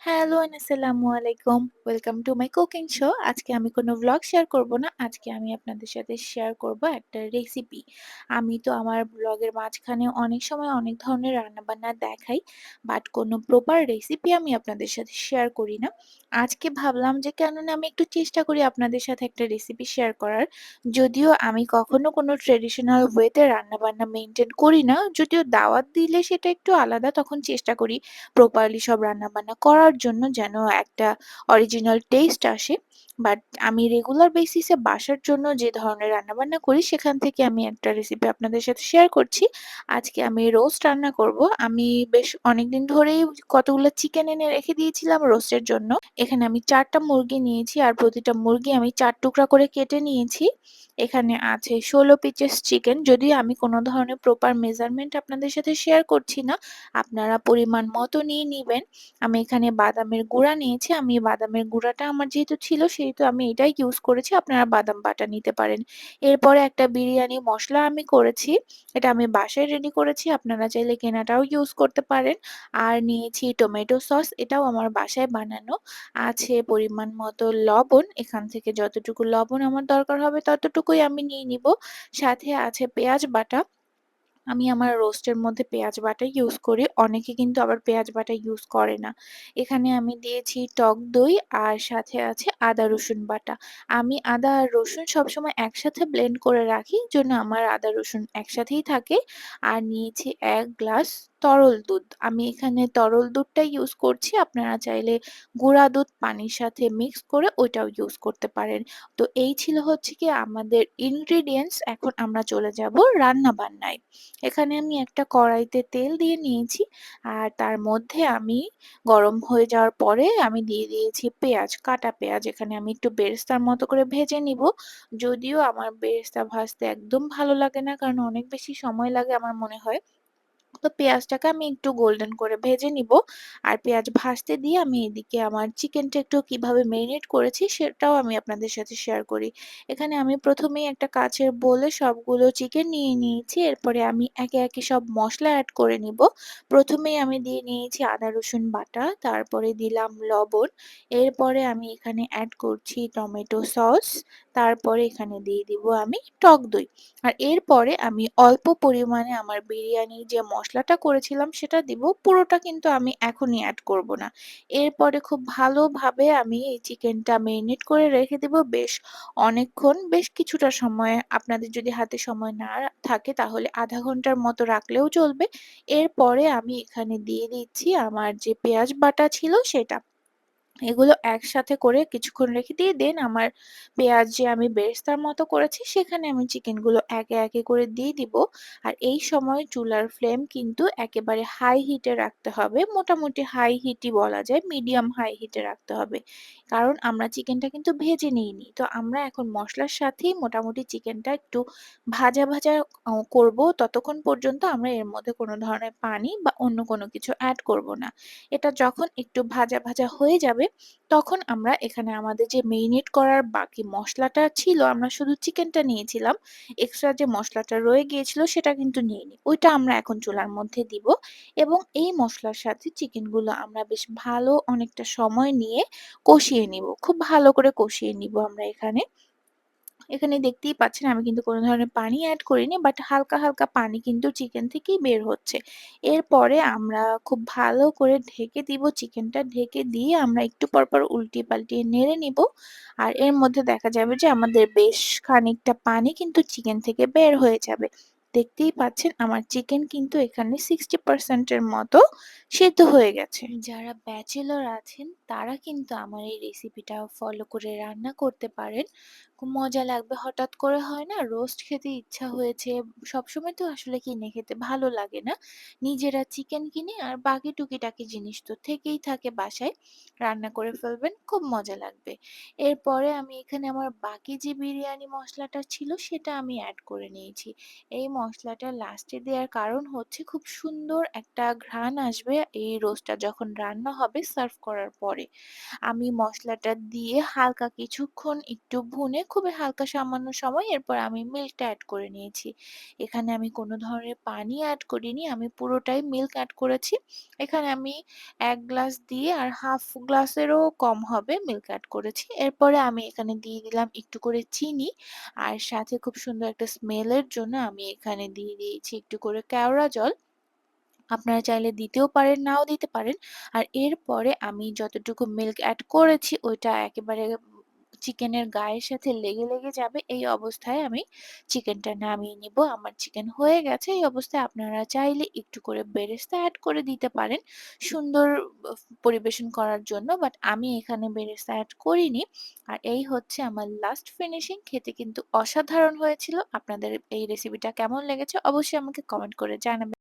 Hello আসসালামু আলাইকুম। Welcome to my cooking show. আজকে আমি কোনো ভ্লগ শেয়ার করব না। আজকে আমি আপনাদের সাথে শেয়ার করব একটা রেসিপি। আমি তো আমার ব্লগের মাঝখানে অনেক সময় অনেক ধরনের রান্নাবান্না দেখাই। বাট কোনো প্রপার রেসিপি আমি আপনাদের সাথে শেয়ার করি না। আজকে ভাবলাম যে কেন না আমি একটু চেষ্টা করি আপনাদের সাথে একটা রেসিপি শেয়ার করার। যদিও আমি কখনো কোনো ট্র্যাডিশনাল ওয়েতে রান্নাবান্না মেইনটেইন করি না। যদিও দাওয়াত দিলে সেটা একটু আলাদা। তখন চেষ্টা করি প্রপারলি সব রান্নাবান্না করার জন্য যেন একটা অরিজিনাল টেস্ট আসে। বাট আমি রেগুলার বেসিসে বাসার জন্য যে ধরনের রান্নাবান্না করি সেখান থেকে আমি একটা রেসিপি আপনাদের সাথে শেয়ার করছি। আজকে আমি রোস্ট রান্না করব। আমি বেশ অনেকদিন ধরেই কতগুলো চিকেন এনে রেখে দিয়েছিলাম রোস্টের জন্য। এখানে আমি ৪ টা মুরগি নিয়েছি আর প্রতিটা মুরগি আমি ৪ টুকরা করে কেটে নিয়েছি। এখানে আছে ১৬ পিসেস চিকেন। যদিও আমি কোনো ধরনের প্রপার মেজারমেন্ট আপনাদের সাথে শেয়ার করছি না। আপনারা পরিমাণ মতো নিয়ে নিবেন। আমি এখানে বাদামের গুঁড়া নিয়েছি। আমি বাদামের গুঁড়াটা আমার যেহেতু ছিল সেহেতু আমি এটাই ইউজ করেছি। আপনারা বাদাম বাটা নিতে পারেন। এরপরে একটা বিরিয়ানি মসলা আমি করেছি। এটা আমি বাসায় রেডি করেছি। আপনারা চাইলে কেনাটাও ইউজ করতে পারেন। আর নিয়েছি টমেটো সস। এটাও আমার বাসায় বানানো। আছে পরিমাণ মতো লবণ। এখান থেকে যতটুকু লবণ আমার দরকার হবে ততটুকুই আমি নিয়ে নিবো। সাথে আছে পেঁয়াজ বাটা। আমি আমার রোস্টের মধ্যে পেঁয়াজ বাটা ইউজ করি। অনেকে কিন্তু আবার পেঁয়াজ বাটা ইউজ করে না। এখানে আমি দিয়েছি টক দই আর সাথে আছে আদা রসুন বাটা। আমি আদা আর রসুন সবসময় একসাথে ব্লেন্ড করে রাখি। জন্য আমার আদা রসুন একসাথেই থাকে। আর নিয়েছি ১ গ্লাস তরল দুধ। আমি এখানে তরল দুধটা ইউজ করছি। আপনারা চাইলে গুঁড়া দুধ পানির সাথে মিক্স করে ওইটাও ইউজ করতে পারেন। তো এই ছিল হচ্ছে গিয়ে আমাদের ইনগ্রিডিয়েন্টস। এখন আমরা চলে যাব রান্নাবান্নায়। এখানে আমি একটা কড়াইতে তেল দিয়ে নিয়েছি আর তার মধ্যে আমি গরম হয়ে যাওয়ার পরে আমি দিয়ে দিয়েছি পেঁয়াজ, কাটা পেঁয়াজ। এখানে আমি একটু বেরেস্তার মতো করে ভেজে নিব। যদিও আমার বেরেস্তা ভাজতে একদম ভালো লাগে না কারণ অনেক বেশি সময় লাগে আমার মনে হয়। তো পেঁয়াজটাকে আমি একটু গোল্ডেন করে ভেজে নিব। আর পেঁয়াজ ভাজতে দিয়ে আমি এদিকে আমার চিকেনটা একটু কিভাবে মেরিনেট করেছি সেটাও আমি আপনাদের সাথে শেয়ার করি। এখানে আমি প্রথমেই একটা কাঁচের বোলে সবগুলো চিকেন নিয়ে নিয়েছি। এরপরে আমি একে, একে সব মসলা এড করে নিব। প্রথমেই আমি দিয়ে নিয়েছি আদা রসুন বাটা, তারপরে দিলাম লবণ। এরপরে আমি এখানে এড করছি টমেটো সস, তারপরে এখানে দিয়ে দিব আমি টক দই। আর এরপরে আমি অল্প পরিমাণে আমার বিরিয়ানির যে মসলাটা করেছিলাম সেটা দিব। পুরোটা কিন্তু আমি এখনই এড করব না। এরপরে খুব ভালোভাবে আমি এই চিকেনটা মেরিনেট করে রেখে দিব বেশ অনেকক্ষণ, বেশ কিছুটা সময়। আপনাদের যদি হাতে সময় না থাকে তাহলে ০.৫ ঘন্টার মতো রাখলেও চলবে। এরপরে আমি এখানে দিয়ে দিচ্ছি আমার যে পেঁয়াজ বাটা ছিল সেটা। এগুলো একসাথে করে কিছুক্ষণ রেখে দিয়ে দেন আমার পেঁয়াজ যে আমি বেরেস্তার মতো করেছি সেখানে আমি চিকেনগুলো একে, একে করে দিয়ে দিব। আর এই সময় চুলার ফ্লেম কিন্তু একেবারে হাই হিটে রাখতে হবে। মোটামুটি হাই হিটই বলা যায়, মিডিয়াম হাই হিটে রাখতে হবে। কারণ আমরা চিকেনটা কিন্তু ভেজে নিইনি। তো আমরা এখন মসলার সাথেই মোটামুটি চিকেনটা একটু ভাজা, ভাজা করব। ততক্ষণ পর্যন্ত আমরা এর মধ্যে কোনো ধরনের পানি বা অন্য কোনো কিছু এড করব না। এটা যখন একটু ভাজা, ভাজা হয়ে যাবে তখন আমরা এখানে আমাদের যে মেরিনেট করার বাকি মসলাটা ছিল, আমরা শুধু চিকেনটা নিয়েছিলাম। এক্সট্রা যে মসলাটা রয়ে গিয়েছিল সেটা কিন্তু নিইনি। ওইটা আমরা এখন চুলার মধ্যে দিব এবং এই মসলার সাথে চিকেনগুলো আমরা বেশ ভালো অনেকটা সময় নিয়ে কষিয়ে নিব। খুব ভালো করে কষিয়ে নিব আমরা এখানে। এখানে দেখতেই পাচ্ছেন আমি কিন্তু কোনো ধরনের পানি এড করিনি। বাট হালকা, হালকা পানি কিন্তু চিকেন থেকেই বের হচ্ছে। এরপরে আমরা খুব ভালো করে ঢেকে দিব। চিকেনটা ঢেকে দিয়ে আমরা একটু পর, পর উল্টিয়ে পাল্টিয়ে নেড়ে নিব। আর এর মধ্যে দেখা যাবে যে আমাদের বেশ খানিকটা পানি কিন্তু চিকেন থেকে বের হয়ে যাবে। দেখতেই পাচ্ছেন আমার চিকেন কিন্তু এখানে 60% এর মতো সেদ্ধ হয়ে গেছে। যারা ব্যাচেলর আছেন তারা কিন্তু আমার এই রেসিপিটা ফলো করে রান্না করতে পারেন। খুব মজা লাগবে। হঠাৎ করে হয় না রোস্ট খেতে ইচ্ছা হয়েছে। সবসময় তো আসলে কিনে খেতে ভালো লাগে না। নিজেরা চিকেন কিনে আর বাকি টুকিটাকি জিনিস তো থেকেই থাকে বাসায়। রান্না করে ফেলবেন, খুব মজা লাগবে। এরপরে আমি এখানে আমার বাকি যে বিরিয়ানি মসলাটা ছিল সেটা আমি এড করে নিয়েছি। এই মসলাটা লাস্টে দেওয়ার কারণ হচ্ছে খুব সুন্দর একটা ঘ্রাণ আসবে এই রোস্টটা যখন রান্না হবে সার্ভ করার পরে। আমি মসলাটা দিয়ে হালকা কিছুক্ষণ একটু ভুনে খুবই হালকা সামান্য সময় এরপর আমি মিল্কটা এড করে নিয়েছি। এখানে আমি কোনো ধরনের পানি এড করিনি। আমি পুরোটাই মিল্ক এড করেছি। এখানে আমি ১ গ্লাস দিয়ে আর হাফ গ্লাসেরও কম হবে মিল্ক এড করেছি। এরপরে আমি এখানে দিয়ে দিলাম একটু করে চিনি। আর সাথে খুব সুন্দর একটা স্মেলের জন্য আমি এখানে দিয়ে দিয়েছি একটু করে কেওড়া জল। আপনারা চাইলে দিতেও পারেন, নাও দিতে পারেন। আর এরপরে আমি যতটুকু মিল্ক এড করেছি ওইটা একেবারে চিকেনের গায়ের সাথে লেগে যাবে। এই অবস্থায় আমি চিকেনটা নামিয়ে নিবো। আমার চিকেন হয়ে গেছে। এই অবস্থায় আপনারা চাইলে একটু করে বেরেস্তা এড করে দিতে পারেন সুন্দর পরিবেশন করার জন্য। বাট আমি এখানে বেরেস্তা এড করিনি। আর এই হচ্ছে আমার লাস্ট ফিনিশিং। খেতে কিন্তু অসাধারণ হয়েছিল। আপনাদের এই রেসিপিটা কেমন লেগেছে অবশ্যই আমাকে কমেন্ট করে জানাবেন।